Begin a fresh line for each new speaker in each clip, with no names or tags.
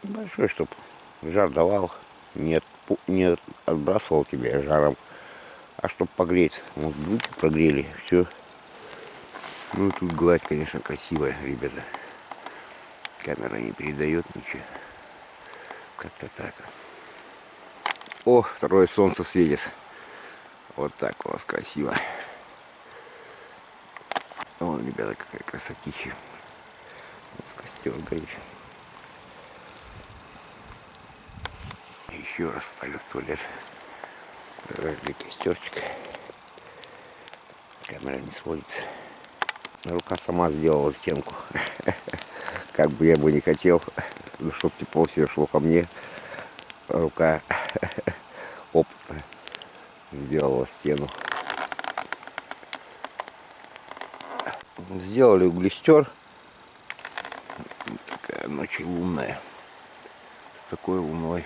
Большой, чтоб жар давал, не отбрасывал тебя жаром, а чтоб погреть. Вот будете прогрели, все. Ну тут гладь, конечно, красивая, ребята. Камера не передает ничего. Как-то так. О, второе солнце светит. Вот так у вас красиво. Вон, ребята, какая красотища. Вот костер горит. Еще раз ставлю в туалет. Разжигай костерчик. Камера не сводится. Рука сама сделала стенку. Как бы я бы не хотел, чтобы тепло все шло ко мне. Рука опытно сделала стену. Сделали углестер. Такая ночь лунная. С такой луной.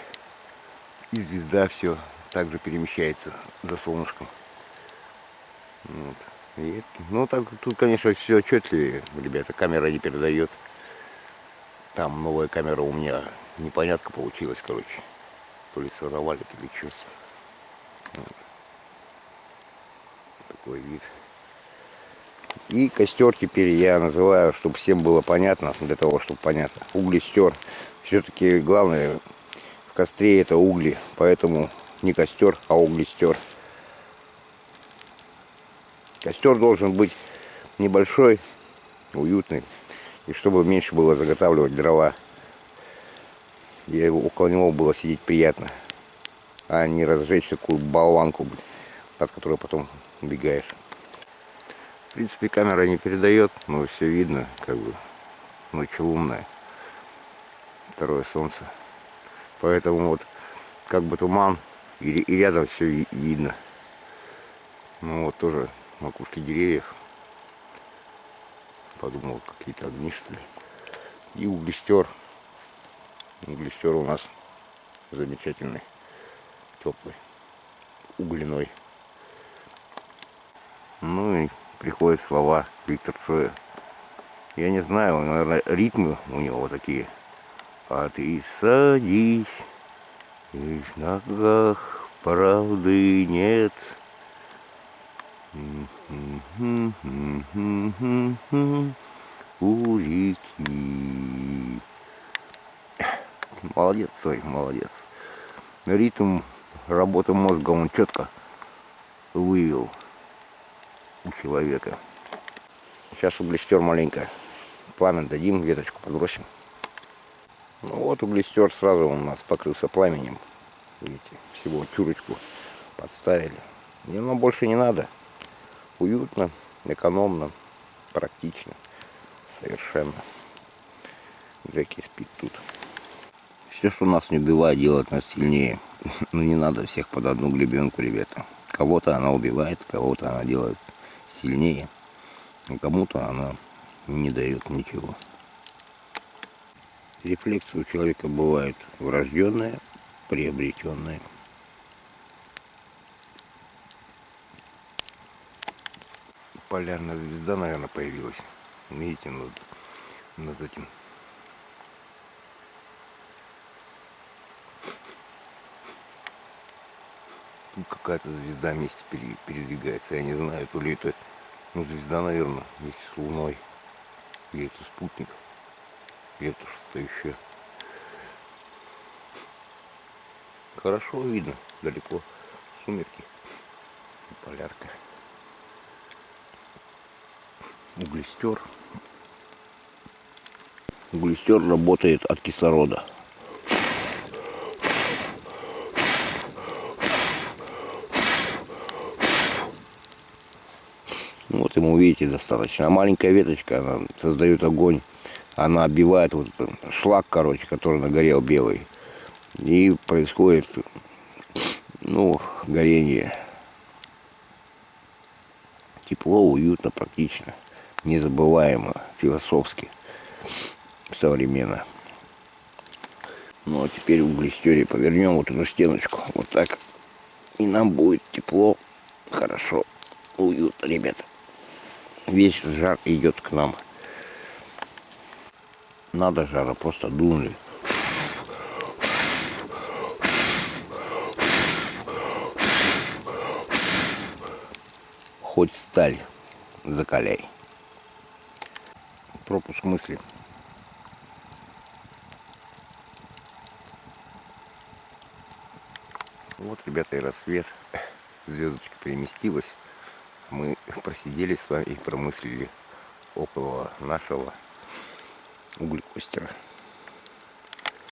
И звезда все также перемещается за солнышком. Вот. И, ну так тут, конечно, все отчетливее, ребята, камера не передает. Там новая камера у меня непонятка получилась, короче. То ли своровали, то ли что. Вот. Такой вид. И костер теперь я называю, чтобы всем было понятно, для того, чтобы понятно. Углестер. Все-таки главное в костре это угли, поэтому не костер, а углестер. Костер должен быть небольшой, уютный, и чтобы меньше было заготавливать дрова. И около него было сидеть приятно, а не разжечь такую болванку, от которой потом убегаешь. В принципе, камера не передает, но все видно, как бы ночь лунная, второе солнце. Поэтому вот как бы туман, и рядом все видно. Ну вот тоже макушки деревьев. Подумал, какие-то огни, что ли. И углестер. Углестер у нас замечательный, теплый, угляной. Ну и приходят слова Виктор Цоя. Я не знаю, наверное, ритмы у него вот такие. А ты садись, и в ногах правды нет. У реки. Молодец, Цой, молодец. Ритм работы мозга он четко вывел у человека. Сейчас углестер маленько. Пламя дадим, веточку подбросим. Ну вот углестер сразу у нас покрылся пламенем. Видите, всего чурочку подставили. И нам больше не надо. Уютно, экономно, практично. Совершенно. Джеки спит тут. Все, что нас не убивает, делает нас сильнее. Но не надо всех под одну гребенку, ребята. Кого-то она убивает, кого-то она делает сильнее. А кому-то она не дает ничего. Рефлексы у человека бывают врожденные, приобретенные. Полярная звезда, наверное, появилась. Видите, над этим. Тут какая-то звезда вместе передвигается. Я не знаю, то ли это звезда, наверное, вместе с Луной. Или это спутник. Или это что-то еще. Хорошо видно, далеко. Сумерки. Полярка. Углестер. Углестер работает от кислорода. Вот ему, видите, достаточно. А маленькая веточка, она создает огонь. Она оббивает вот шлак, короче, который нагорел белый. И происходит, ну, горение. Тепло, уютно, практично. Незабываемо, философски, современно. Ну а теперь в углестере повернем вот эту стеночку. Вот так. И нам будет тепло, хорошо, уютно, ребята. Весь жар идет к нам. Надо жара, просто дунули. хоть сталь закаляй. Пропуск мысли. Вот, ребята, и рассвет. Звездочка переместилась. Мы просидели с вами и промыслили около нашего углекостера.